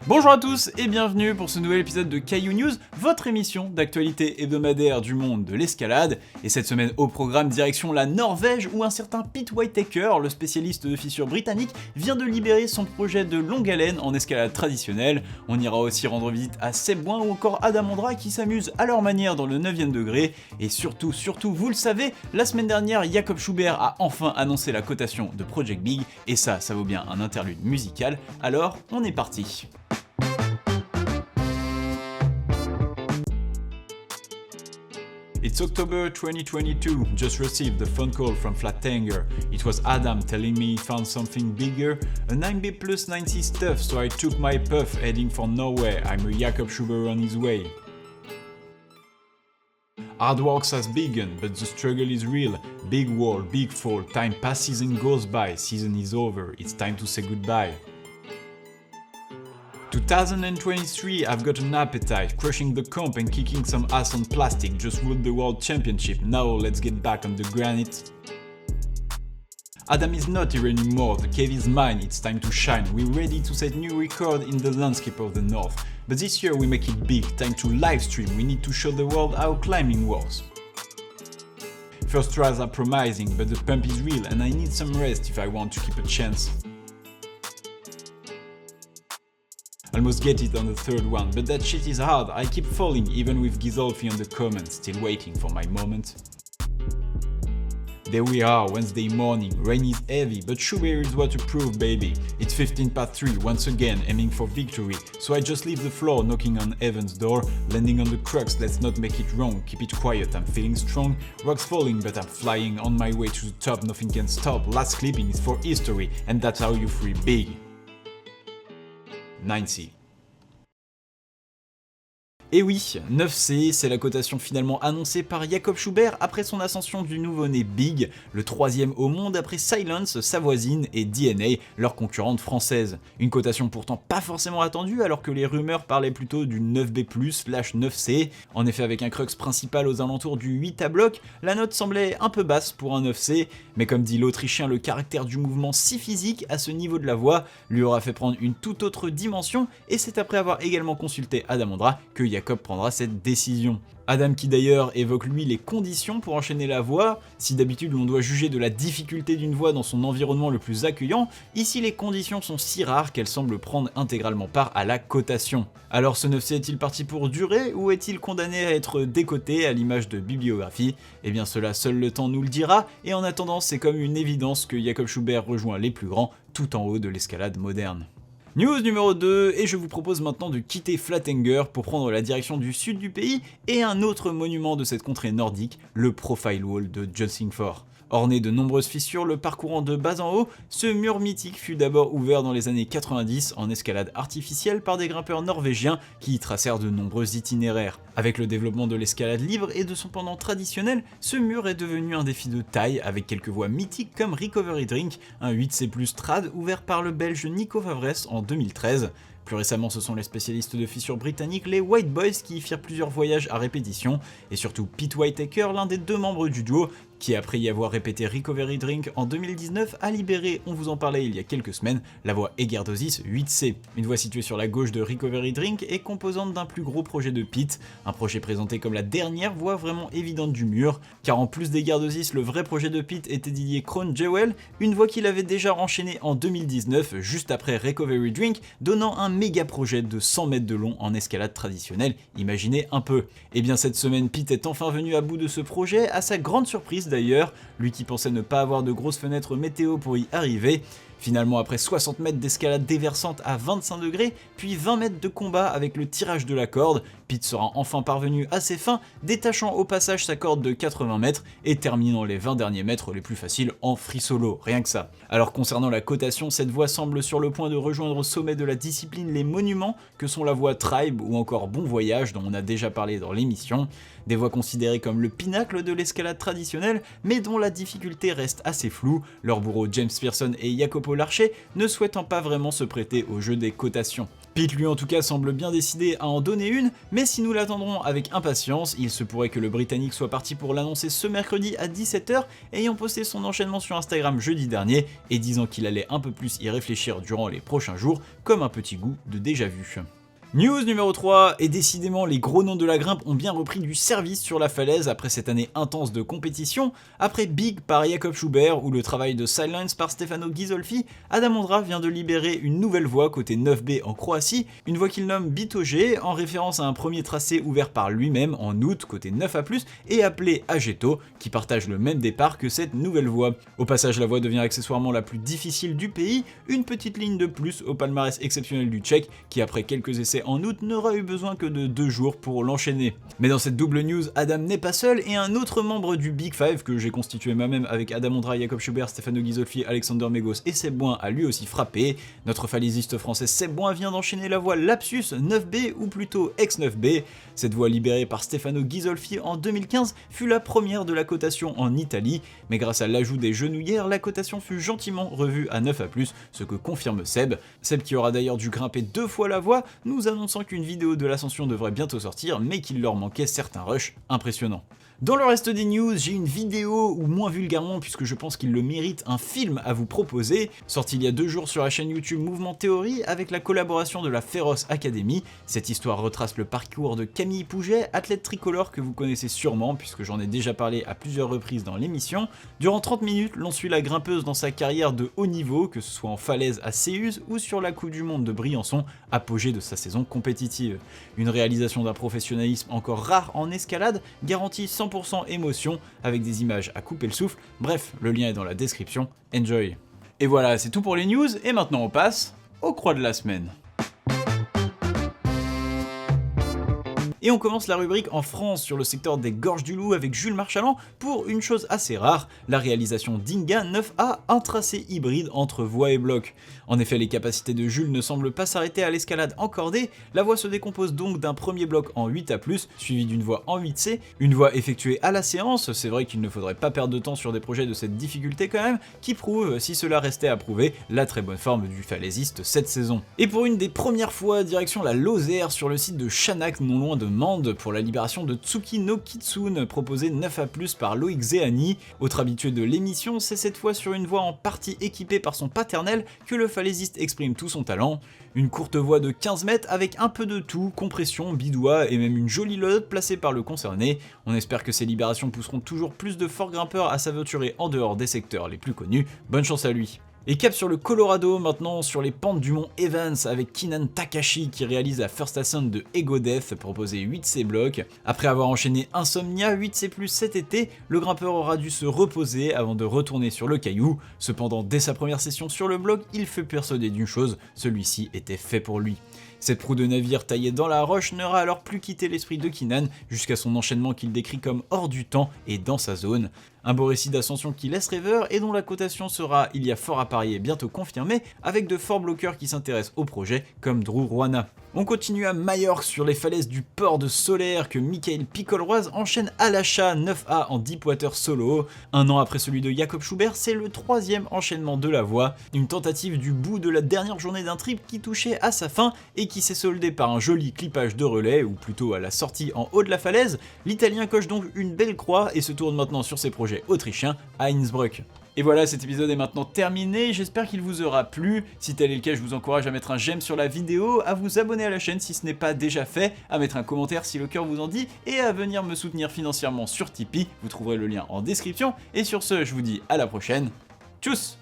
Bonjour à tous et bienvenue pour ce nouvel épisode de Caillou News, votre émission d'actualité hebdomadaire du monde de l'escalade. Et cette semaine au programme direction la Norvège où un certain Pete Whitaker, le spécialiste de fissures britannique, vient de libérer son projet de longue haleine en escalade traditionnelle. On ira aussi rendre visite à Seb Bouin ou encore Adam Ondra qui s'amusent à leur manière dans le 9e degré. Et surtout, vous le savez, la semaine dernière, Jakob Schubert a enfin annoncé la cotation de Project Big. Et ça vaut bien un interlude musical. Alors, on est parti. It's October 2022, just received a phone call from Flatanger. It was Adam telling me he found something bigger, a 9B plus 90 stuff, so I took my puff heading for Norway. I'm a Jakob Schubert on his way. Hard work has begun, but the struggle is real. Big wall, big fall, time passes and goes by, season is over, it's time to say goodbye. 2023, I've got an appetite, crushing the comp and kicking some ass on plastic, just won the world championship, now let's get back on the granite. Adam is not here anymore, the cave is mine, it's time to shine, we're ready to set new record in the landscape of the north. But this year we make it big, time to live stream, we need to show the world how climbing works. First tries are promising, but the pump is real and I need some rest if I want to keep a chance. Almost get it on the third one, but that shit is hard, I keep falling even with Gizolfi on the comments, still waiting for my moment. There we are, Wednesday morning, rain is heavy, but Schubert is waterproof baby. It's 15 past 3, once again aiming for victory, so I just leave the floor knocking on heaven's door, landing on the crux, let's not make it wrong, keep it quiet, I'm feeling strong, rocks falling but I'm flying on my way to the top, nothing can stop, last clipping is for history, and that's how you free big. 9C. Et oui, 9C, c'est la cotation finalement annoncée par Jakob Schubert après son ascension du nouveau-né Big, le 3e au monde après Silence, sa voisine, et DNA, leur concurrente française. Une cotation pourtant pas forcément attendue alors que les rumeurs parlaient plutôt du 9B+/9C. En effet, avec un crux principal aux alentours du 8 à bloc, la note semblait un peu basse pour un 9C, mais comme dit l'Autrichien, le caractère du mouvement si physique à ce niveau de la voix lui aura fait prendre une toute autre dimension, et c'est après avoir également consulté Adam Ondra que Jakob prendra cette décision. Adam qui d'ailleurs évoque lui les conditions pour enchaîner la voix. Si d'habitude l'on doit juger de la difficulté d'une voix dans son environnement le plus accueillant, ici les conditions sont si rares qu'elles semblent prendre intégralement part à la cotation. Alors ce 9C est-il parti pour durer ou est-il condamné à être décoté à l'image de bibliographie? Eh bien cela seul le temps nous le dira, et en attendant c'est comme une évidence que Jakob Schubert rejoint les plus grands tout en haut de l'escalade moderne. News numéro 2, et je vous propose maintenant de quitter Flatanger pour prendre la direction du sud du pays et un autre monument de cette contrée nordique, le Profile Wall de Jøssingfør. Orné de nombreuses fissures le parcourant de bas en haut, ce mur mythique fut d'abord ouvert dans les années 90 en escalade artificielle par des grimpeurs norvégiens qui y tracèrent de nombreux itinéraires. Avec le développement de l'escalade libre et de son pendant traditionnel, ce mur est devenu un défi de taille avec quelques voies mythiques comme Recovery Drink, un 8C+ trad ouvert par le belge Nico Favres en 2013. Plus récemment, ce sont les spécialistes de fissures britanniques, les White Boys, qui y firent plusieurs voyages à répétition, et surtout Pete Whitaker, l'un des deux membres du duo, qui après y avoir répété Recovery Drink en 2019 a libéré, on vous en parlait il y a quelques semaines, la voie Egerdosis 8C. Une voie située sur la gauche de Recovery Drink et composante d'un plus gros projet de Pete, un projet présenté comme la dernière voie vraiment évidente du mur, car en plus d'Egerdosis, le vrai projet de Pete était dédié Crown Jewel, une voie qu'il avait déjà enchaînée en 2019, juste après Recovery Drink, donnant un méga projet de 100 mètres de long en escalade traditionnelle, imaginez un peu. Et bien cette semaine, Pete est enfin venu à bout de ce projet, à sa grande surprise d'ailleurs, lui qui pensait ne pas avoir de grosses fenêtres météo pour y arriver. Finalement, après 60 mètres d'escalade déversante à 25 degrés, puis 20 mètres de combat avec le tirage de la corde, Pete sera enfin parvenu à ses fins, détachant au passage sa corde de 80 mètres et terminant les 20 derniers mètres les plus faciles en free solo, rien que ça. Alors concernant la cotation, cette voie semble sur le point de rejoindre au sommet de la discipline les monuments que sont la voie Tribe ou encore Bon Voyage dont on a déjà parlé dans l'émission. Des voies considérées comme le pinacle de l'escalade traditionnelle, mais dont la difficulté reste assez floue, leurs bourreaux James Pearson et Jacopo Larcher ne souhaitant pas vraiment se prêter au jeu des cotations. Pete lui en tout cas semble bien décidé à en donner une, mais si nous l'attendrons avec impatience, il se pourrait que le Britannique soit parti pour l'annoncer ce mercredi à 17 h, ayant posté son enchaînement sur Instagram jeudi dernier et disant qu'il allait un peu plus y réfléchir durant les prochains jours, comme un petit goût de déjà vu. News numéro 3, et décidément les gros noms de la grimpe ont bien repris du service sur la falaise après cette année intense de compétition. Après Big par Jakob Schubert ou le travail de Silence par Stefano Ghisolfi, Adam Ondra vient de libérer une nouvelle voie côté 9B en Croatie, une voie qu'il nomme Bitoje en référence à un premier tracé ouvert par lui-même en août côté 9A+, et appelé Ageto, qui partage le même départ que cette nouvelle voie. Au passage, la voie devient accessoirement la plus difficile du pays, une petite ligne de plus au palmarès exceptionnel du Tchèque, qui après quelques essais en août n'aura eu besoin que de 2 jours pour l'enchaîner. Mais dans cette double news, Adam n'est pas seul et un autre membre du Big Five que j'ai constitué moi-même avec Adam Ondra, Jakob Schubert, Stefano Ghisolfi, Alexander Megos et Seb Boin a lui aussi frappé. Notre falaisiste français Seb Boin vient d'enchaîner la voie Lapsus 9B ou plutôt ex-9B. Cette voie libérée par Stefano Ghisolfi en 2015 fut la première de la cotation en Italie, mais grâce à l'ajout des genouillères, la cotation fut gentiment revue à 9A+, ce que confirme Seb. Seb qui aura d'ailleurs dû grimper 2 fois la voie, nous annonçant qu'une vidéo de l'ascension devrait bientôt sortir, mais qu'il leur manquait certains rushs impressionnants. Dans le reste des news, j'ai une vidéo, ou moins vulgairement puisque je pense qu'il le mérite, un film à vous proposer, sorti il y a 2 jours sur la chaîne YouTube Mouvement Théorie avec la collaboration de la Féroce Academy. Cette histoire retrace le parcours de Camille Pouget, athlète tricolore que vous connaissez sûrement puisque j'en ai déjà parlé à plusieurs reprises dans l'émission. Durant 30 minutes, l'on suit la grimpeuse dans sa carrière de haut niveau, que ce soit en falaise à Séuse ou sur la Coupe du Monde de Briançon, apogée de sa saison compétitive. Une réalisation d'un professionnalisme encore rare en escalade, garantie 100% émotion, avec des images à couper le souffle, bref, le lien est dans la description, enjoy. Et voilà, c'est tout pour les news, et maintenant on passe aux croix de la semaine. Et on commence la rubrique en France sur le secteur des Gorges du Loup avec Jules Marchalan pour une chose assez rare, la réalisation d'Inga 9A, un tracé hybride entre voie et bloc. En effet, les capacités de Jules ne semblent pas s'arrêter à l'escalade en cordée, la voie se décompose donc d'un premier bloc en 8A+, suivi d'une voie en 8C, une voie effectuée à la séance, c'est vrai qu'il ne faudrait pas perdre de temps sur des projets de cette difficulté quand même, qui prouve, si cela restait à prouver, la très bonne forme du falaisiste cette saison. Et pour une des premières fois, direction la Lozère sur le site de Chanak, non loin de Mende, pour la libération de Tsuki no Kitsune, proposé 9A+, par Loïc Zéani. Autre habitué de l'émission, c'est cette fois sur une voie en partie équipée par son paternel que le falaisiste exprime tout son talent. Une courte voie de 15 mètres avec un peu de tout, compression, bidois et même une jolie lotte placée par le concerné. On espère que ces libérations pousseront toujours plus de forts grimpeurs à s'aventurer en dehors des secteurs les plus connus. Bonne chance à lui. Et cap sur le Colorado maintenant sur les pentes du mont Evans avec Kinan Takashi qui réalise la first ascent de Ego Death proposé 8C bloc. Après avoir enchaîné Insomnia 8C+ cet été, le grimpeur aura dû se reposer avant de retourner sur le caillou. Cependant dès sa première session sur le bloc, il fut persuadé d'une chose, celui-ci était fait pour lui. Cette proue de navire taillée dans la roche n'aura alors plus quitté l'esprit de Kinan jusqu'à son enchaînement qu'il décrit comme hors du temps et dans sa zone. Un beau récit d'ascension qui laisse rêveur et dont la cotation sera, il y a fort à parier, bientôt confirmée, avec de forts bloqueurs qui s'intéressent au projet comme Drew Ruana. On continue à Majorque sur les falaises du port de Solaire que Michael Picolroise enchaîne à l'achat 9A en Deepwater solo. Un an après celui de Jakob Schubert, c'est le 3e enchaînement de la voie, une tentative du bout de la dernière journée d'un trip qui touchait à sa fin et qui s'est soldé par un joli clippage de relais, ou plutôt à la sortie en haut de la falaise. L'Italien coche donc une belle croix et se tourne maintenant sur ses projets autrichiens à Innsbruck. Et voilà, cet épisode est maintenant terminé, j'espère qu'il vous aura plu. Si tel est le cas, je vous encourage à mettre un j'aime sur la vidéo, à vous abonner à la chaîne si ce n'est pas déjà fait, à mettre un commentaire si le cœur vous en dit, et à venir me soutenir financièrement sur Tipeee, vous trouverez le lien en description. Et sur ce, je vous dis à la prochaine, tchuss!